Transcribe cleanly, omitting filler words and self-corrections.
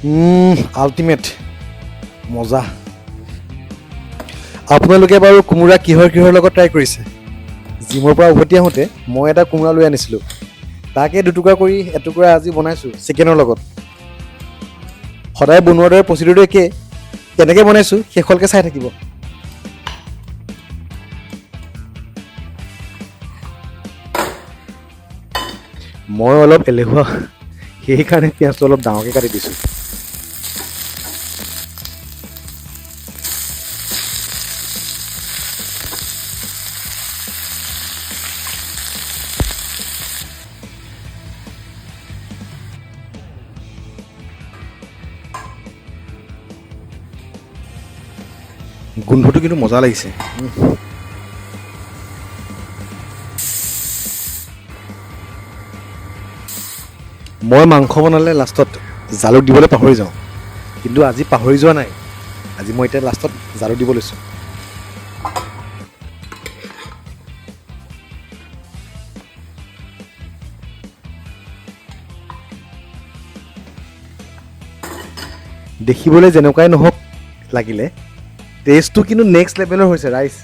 Ultimate মজা। আপোনালোকে বাৰু কোমোৰা কিহৰ লগত ট্ৰাই কৰিছে? জিমৰ পৰা উভতি আহোঁতে মই এটা কোমোৰা লৈ আনিছিলোঁ, তাকে দুটুকুৰা কৰি এটুকুৰা আজি বনাইছোঁ চিকেনৰ লগত। সদায় বনোৱাৰ দৰে প্ৰচিডিউৰটো একেই, কেনেকৈ বনাইছোঁ শেষলৈকে চাই থাকিব। মই অলপ এলেহুৱা, সেইকাৰণে পিঁয়াজটো অলপ ডাঙৰকৈ কাটি দিছোঁ। গোন্ধটো কিন্তু মজা লাগিছে। মই মাংস বনালে লাষ্টত জালুক দিবলৈ পাহৰি যাওঁ, কিন্তু আজি পাহৰি যোৱা নাই। আজি মই এতিয়া লাষ্টত জালুক দিব লৈছোঁ। দেখিবলৈ যেনেকুৱাই নহওক লাগিলে টেষ্টটো কিন্তু নেক্সট লেভেলৰ হৈছে ৰাইজ।